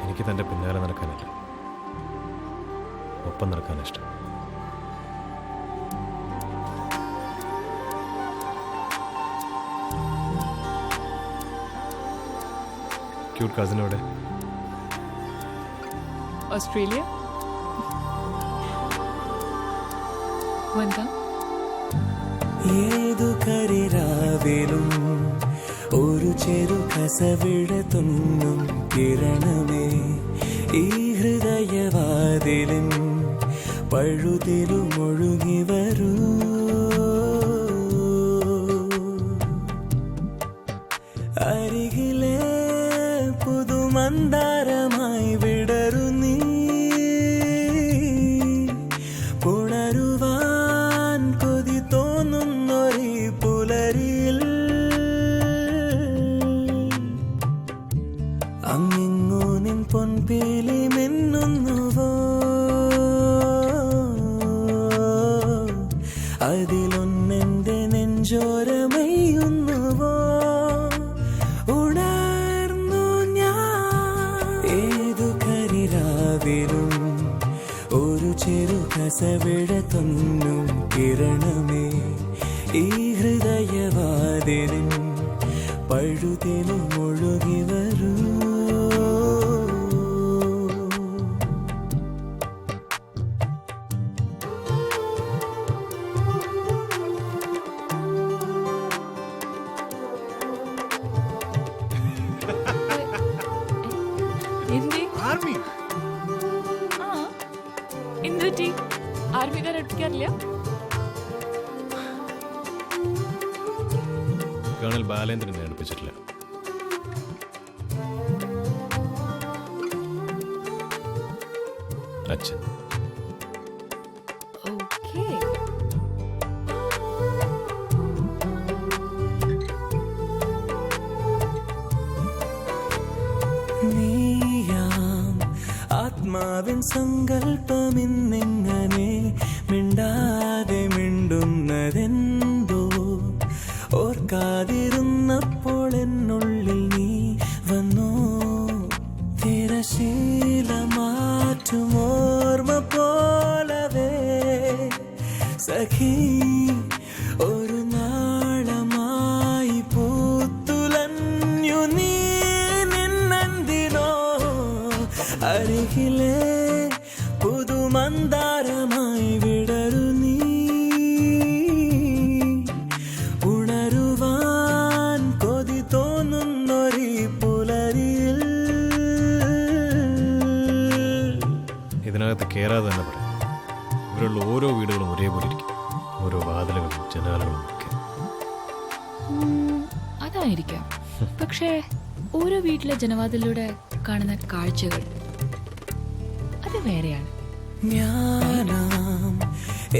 എനിക്ക് തൻ്റെ പിന്നാലെ നടക്കാനല്ല, ഒപ്പം നടക്കാനാണ് ഇഷ്ടം. ക്യൂട്ട് കസിൻ എവിടെ? ഓസ്ട്രേലിയ. ഏതു കരിരാവിലും ഒരു ചെറു കസവിടത്തുന്നും കിരണമേ ഈ ഹൃദയവാതിലും പഴുതിലും ഒഴുകി വരൂ. അരികിലെ പുതുമന്ദാരമായി വിടരു നീ, പുണരുവാൻ കൊതി തോന്നുന്നൊരു പുലരിയിൽ അങ്ങിങ്ങോ നിൻ പൊൻപേലി മിന്നുന്നുവോ, അതിലൊന്നെന്റെ നെഞ്ചോരമയുന്നുവോ. ഉണർന്നു ഞാൻ ഏതു കരിരാവിലും ഒരു ചെറു കസവിടത്തൊന്നും കിരണമേ ഈ ഹൃദയവാതിലും പഴുതിലും ഒഴുകി വരൂ. ആർമിക്കാർ അടുപ്പിക്കാറില്ല. കേണൽ ബാലേന്ദ്രനെ അടുപ്പിച്ചിട്ടില്ല. അച്ഛൻ ആത്മാവിൻ സങ്കല്പമിന്നിങ്ങനെ മിണ്ടാതെ മിണ്ടുന്നതെന്തോ ഓർക്കാതിരുന്നപ്പോൾ എന്നുള്ളിൽ നീ വന്നോ. തിരശീല മാറ്റും ഓർമ്മ പോലവേ സഖി ഒരു നാളമായി പൂത്തുലഞ്ഞു നീ നിന്നെന്തിനോ. അരികിലെ പുതുമന്ദാരമായി വിടരു നീ, ഉണരുവാൻ കൊതി തോന്നുന്നൊരു പുലരിയിൽ. ഇതിനകത്ത് കയറാതെ തന്നെ പറയാം, ഇവിടെയുള്ള ഓരോ വീടുകളും ഒരേപോലെ ഇരിക്കും, ഓരോ വാതിലുകളും ജനാലകളും ഒക്കെ. അതായിരിക്കാം, പക്ഷേ ഓരോ വീട്ടിലെ ജനവാതിലൂടെ കാണുന്ന കാഴ്ചകൾ അത് വേറെയാണ്. ജ്ഞാനം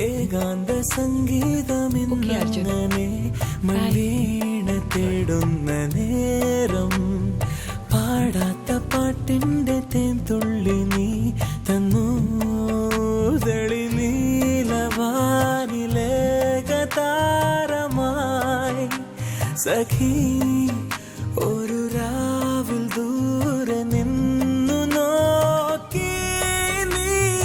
ഏകാന്ത സംഗീതമിന്നനെ മലീണ തേടുന്ന നേരം പാടാത്ത പാട്ടിന്റെ തേൻ തുള്ളി നീ തന്നു. തെളി നീലവാനിലേക താരമായി സഖി